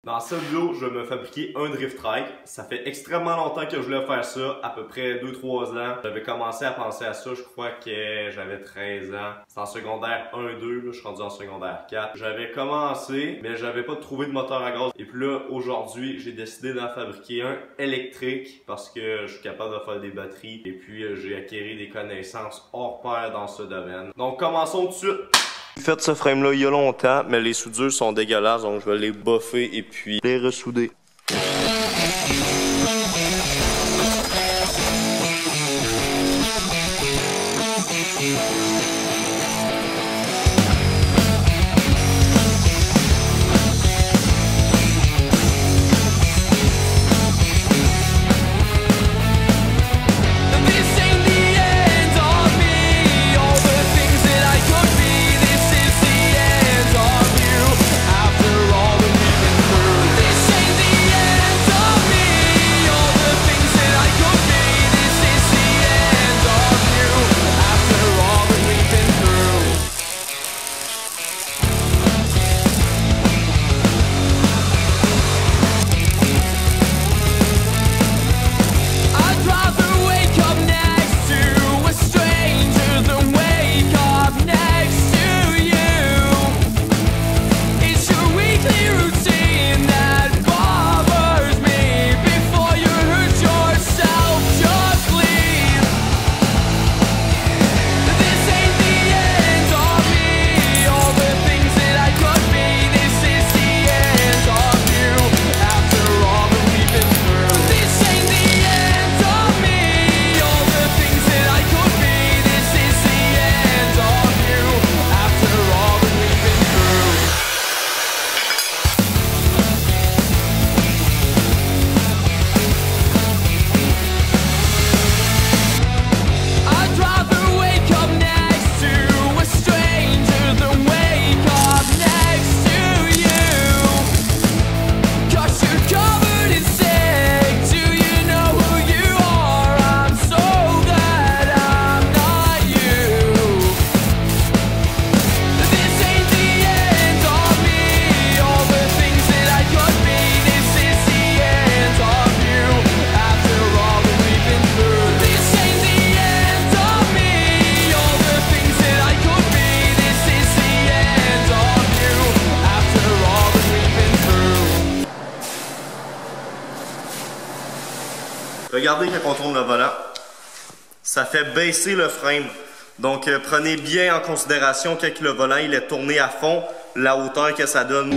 Dans cette vidéo, je vais me fabriquer un drift trike. Ça fait extrêmement longtemps que je voulais faire ça, à peu près 2-3 ans. J'avais commencé à penser à ça, je crois que j'avais 13 ans. C'est en secondaire 1-2, là, je suis rendu en secondaire 4. J'avais commencé, mais j'avais pas trouvé de moteur à gaz. Et puis là, aujourd'hui, j'ai décidé d'en fabriquer un électrique parce que je suis capable de faire des batteries. Et puis, j'ai acquis des connaissances hors pair dans ce domaine. Donc, commençons tout de suite. J'ai fait ce frame-là il y a longtemps, mais les soudures sont dégueulasses, donc je vais les buffer et puis les ressouder. Regardez quand on tourne le volant, ça fait baisser le frame. Donc prenez bien en considération quand le volant il est tourné à fond, la hauteur que ça donne.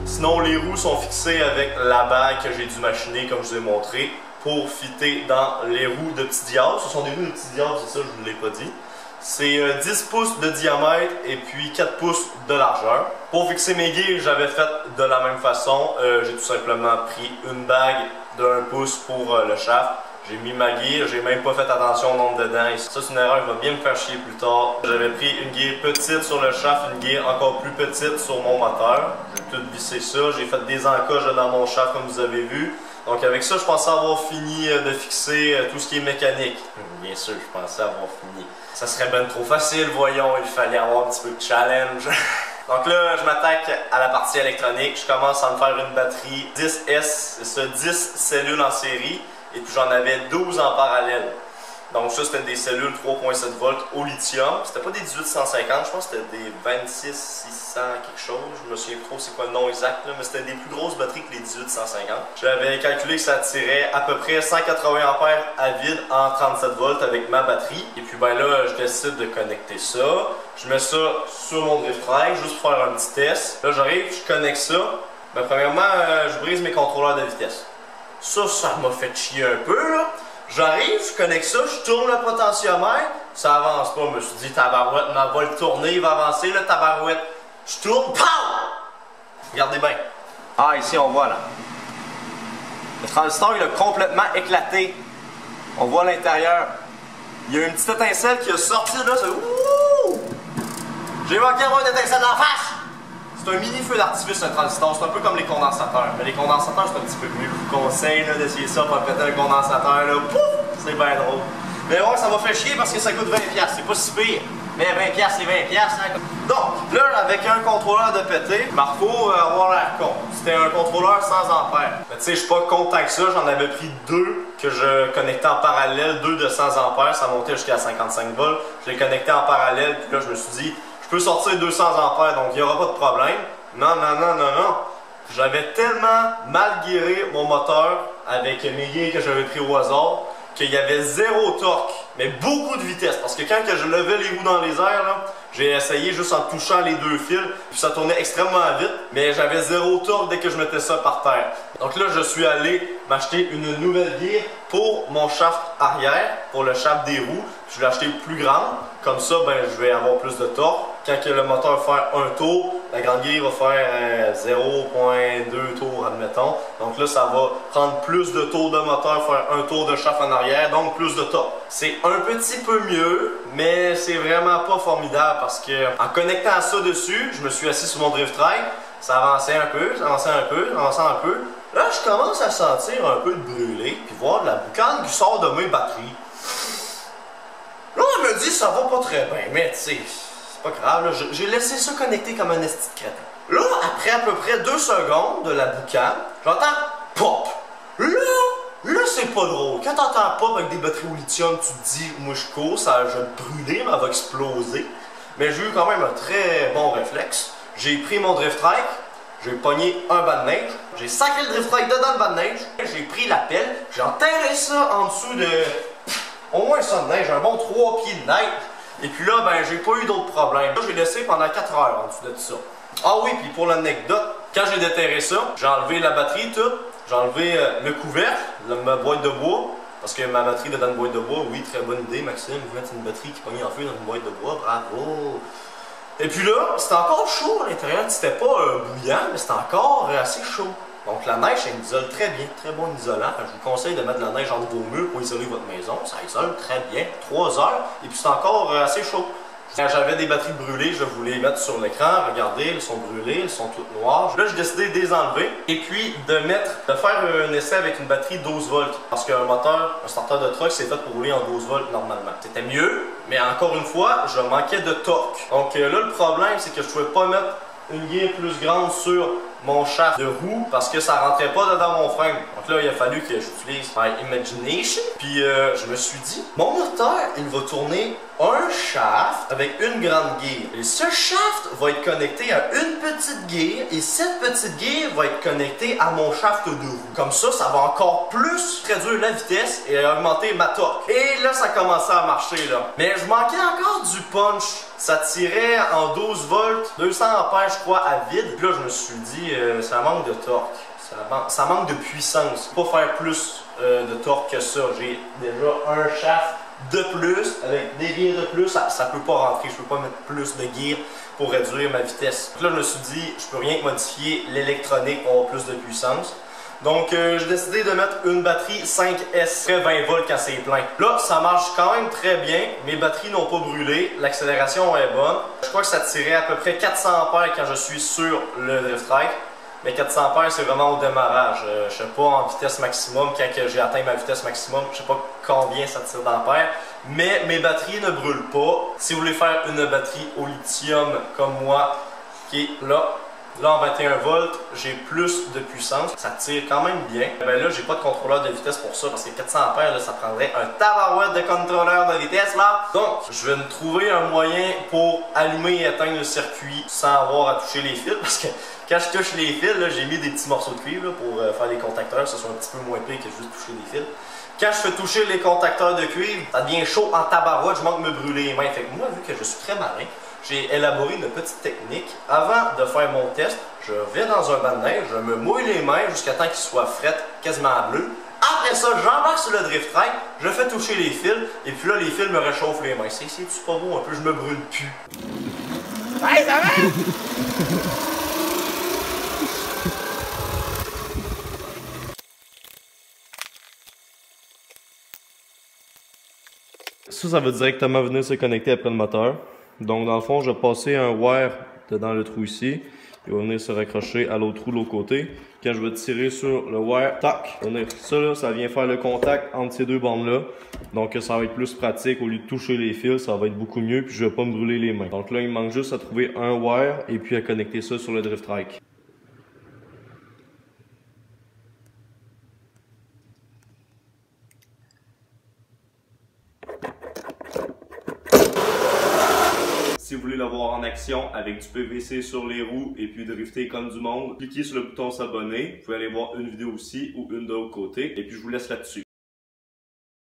Sinon, les roues sont fixées avec la bague que j'ai dû machiner, comme je vous ai montré, pour fitter dans les roues de petit diable. Ce sont des roues de petit diable, c'est ça, je ne vous l'ai pas dit. C'est 10 pouces de diamètre et puis 4 pouces de largeur. Pour fixer mes guides, j'avais fait de la même façon. J'ai tout simplement pris une bague de 1 pouce pour le shaft. J'ai mis ma gear, j'ai même pas fait attention au nombre de dents. Et ça, c'est une erreur qui va bien me faire chier plus tard. J'avais pris une gear petite sur le shaft, une gear encore plus petite sur mon moteur. J'ai tout vissé ça. J'ai fait des encoches dans mon shaft comme vous avez vu. Donc avec ça, je pensais avoir fini de fixer tout ce qui est mécanique. Bien sûr, je pensais avoir fini. Ça serait ben trop facile, voyons. Il fallait avoir un petit peu de challenge. Donc là, je m'attaque à la partie électronique. Je commence à me faire une batterie 10S, c'est ça, 10 cellules en série. Et puis j'en avais 12 en parallèle. Donc ça, c'était des cellules 3.7 volts au lithium. C'était pas des 1850, je pense que c'était des 26600 quelque chose. Je me souviens trop c'est quoi le nom exact, là, mais c'était des plus grosses batteries que les 1850. J'avais calculé que ça tirait à peu près 180 ampères à vide en 37 volts avec ma batterie. Et puis ben là, je décide de connecter ça. Je mets ça sur mon drift track juste pour faire un petit test. Là, j'arrive, je connecte ça. Ben, premièrement, je brise mes contrôleurs de vitesse. Ça m'a fait chier un peu, là. J'arrive, je connecte ça, je tourne le potentiomètre, ça avance pas. Je me suis dit, tabarouette, on va le tourner, il va avancer, le tabarouette. Je tourne, POW! Regardez bien. Ah, ici, on voit, là. Le transistor, il a complètement éclaté. On voit l'intérieur. Il y a une petite étincelle qui a sorti, là, c'est ouh! J'ai manqué d'avoir une étincelle dans la face! C'est un mini feu d'artifice, un transistor. C'est un peu comme les condensateurs. Mais les condensateurs, c'est un petit peu mieux. Je vous conseille d'essayer ça pour péter un condensateur. Là. Pouf! C'est bien drôle. Mais ouais, ça m'a fait chier parce que ça coûte 20$. C'est pas si pire. Mais 20$, c'est 20$. Hein? Donc, là, avec un contrôleur de pété, Marco avoir l'air con. C'était un contrôleur sans ampères. Mais tu sais, je suis pas content que ça. J'en avais pris deux que je connectais en parallèle. Deux de 100 ampères. Ça montait jusqu'à 55 volts. Je les connectais en parallèle. Puis là, je me suis dit, je peux sortir 200 ampères, donc il n'y aura pas de problème. Non. J'avais tellement mal guéré mon moteur avec mes gears que j'avais pris au hasard qu'il y avait zéro torque, mais beaucoup de vitesse. Parce que quand je levais les roues dans les airs, j'ai essayé juste en touchant les deux fils, puis ça tournait extrêmement vite, mais j'avais zéro torque dès que je mettais ça par terre. Donc là, je suis allé m'acheter une nouvelle gear pour mon shaft arrière, pour le shaft des roues. Je l'ai acheté plus grande, comme ça, ben, je vais avoir plus de torque. Quand le moteur va faire un tour, la grande gear va faire 0.2 tours, admettons. Donc là, ça va prendre plus de tours de moteur, faire un tour de shaft en arrière, donc plus de torque. C'est un petit peu mieux, mais c'est vraiment pas formidable parce que en connectant ça dessus, je me suis assis sur mon drift track, ça avançait un peu, ça avançait un peu, ça avançait un peu. Là, je commence à sentir un peu de brûlé, puis voir de la boucane qui sort de mes batteries. Là, elle me dit ça va pas très bien, mais tu sais, c'est pas grave, j'ai laissé ça connecter comme un esti de crétin. Là, après à peu près 2 secondes de la boucane, j'entends pop. Là, c'est pas drôle. Quand t'entends pop avec des batteries au lithium, tu te dis, moi je cours, ça va brûler, mais elle va exploser. Mais j'ai eu quand même un très bon réflexe. J'ai pris mon drift track, j'ai pogné un banc de neige, j'ai sacré le drift track dedans le banc de neige, j'ai pris la pelle, j'ai enterré ça en dessous de au moins ça de neige, un bon 3 pieds de neige. Et puis là, ben, j'ai pas eu d'autres problèmes. Là, j'ai laissé pendant 4 heures en dessous de tout ça. Ah oui, puis pour l'anecdote, quand j'ai déterré ça, j'ai enlevé la batterie, tout. J'ai enlevé le couvercle, ma boîte de bois. Parce que ma batterie est dans une boîte de bois. Oui, très bonne idée, Maxime. Vous mettez une batterie qui pogne en feu dans une boîte de bois. Bravo! Et puis là, c'était encore chaud à l'intérieur. C'était pas bouillant, mais c'était encore assez chaud. Donc la neige, elle isole très bien, très bon isolant. Je vous conseille de mettre de la neige entre vos murs pour isoler votre maison. Ça isole très bien, 3 heures, et puis c'est encore assez chaud. Quand j'avais des batteries brûlées, je voulais les mettre sur l'écran. Regardez, elles sont brûlées, elles sont toutes noires. Là, j'ai décidé de les enlever et puis de faire un essai avec une batterie 12 volts. Parce qu'un moteur, un starter de truck, c'est fait pour rouler en 12 volts normalement. C'était mieux, mais encore une fois, je manquais de torque. Donc là, le problème, c'est que je ne pouvais pas mettre une gear plus grande sur mon shaft de roue parce que ça rentrait pas dedans mon frein. Donc là, il a fallu que j'utilise my imagination. Puis je me suis dit, mon moteur, il va tourner un shaft avec une grande gear. Et ce shaft va être connecté à une petite gear et cette petite gear va être connectée à mon shaft de roue. Comme ça, ça va encore plus réduire la vitesse et augmenter ma torque. Et là, ça commençait à marcher là. Mais je manquais encore du punch. Ça tirait en 12 volts, 200 ampères je crois à vide. Puis là, je me suis dit, ça manque de torque. Ça manque de puissance. Pas faire plus de torque que ça. J'ai déjà un shaft de plus, avec des gears de plus, ça peut pas rentrer, je peux pas mettre plus de gears pour réduire ma vitesse. Donc là, je me suis dit, je peux rien que modifier l'électronique pour avoir plus de puissance. Donc j'ai décidé de mettre une batterie 5S près 20 volts quand c'est plein. Là, ça marche quand même très bien. Mes batteries n'ont pas brûlé. L'accélération est bonne. Je crois que ça tirait à peu près 400 ampères quand je suis sur le drift trike. Mais 400 ampères, c'est vraiment au démarrage. Je sais pas en vitesse maximum. Quand j'ai atteint ma vitesse maximum, je sais pas combien ça tire d'ampères. Mais mes batteries ne brûlent pas. Si vous voulez faire une batterie au lithium comme moi, qui est là en 21 volts, j'ai plus de puissance. Ça tire quand même bien. Ben là, j'ai pas de contrôleur de vitesse pour ça, parce que 400 ampères, là, ça prendrait un tabarouette de contrôleur de vitesse, là. Donc, je vais me trouver un moyen pour allumer et éteindre le circuit sans avoir à toucher les fils, parce que quand je touche les fils, j'ai mis des petits morceaux de cuivre là, pour faire les contacteurs, que ce soit un petit peu moins pire que juste toucher les fils. Quand je fais toucher les contacteurs de cuivre, ça devient chaud en tabarouette, je manque de me brûler les mains. Fait que moi, vu que je suis très malin, j'ai élaboré une petite technique. Avant de faire mon test, je vais dans un banc de neige, je me mouille les mains jusqu'à temps qu'ils soient frettes, quasiment bleues. Après ça, j'embarque sur le drift trike, je fais toucher les fils, et puis là, les fils me réchauffent les mains. C'est-tu pas beau un peu? Je me brûle plus. Hey, ça va? Ça va directement venir se connecter après le moteur. Donc dans le fond, je vais passer un wire dans le trou ici. Il va venir se raccrocher à l'autre trou de l'autre côté. Quand je vais tirer sur le wire, tac, ça là, ça vient faire le contact entre ces deux bandes-là. Donc ça va être plus pratique. Au lieu de toucher les fils, ça va être beaucoup mieux. Puis je vais pas me brûler les mains. Donc là, il me manque juste à trouver un wire et puis à connecter ça sur le drift trike. Si vous voulez le voir en action avec du PVC sur les roues et puis drifter comme du monde, cliquez sur le bouton s'abonner. Vous pouvez aller voir une vidéo aussi ou une de l'autre côté. Et puis je vous laisse là-dessus.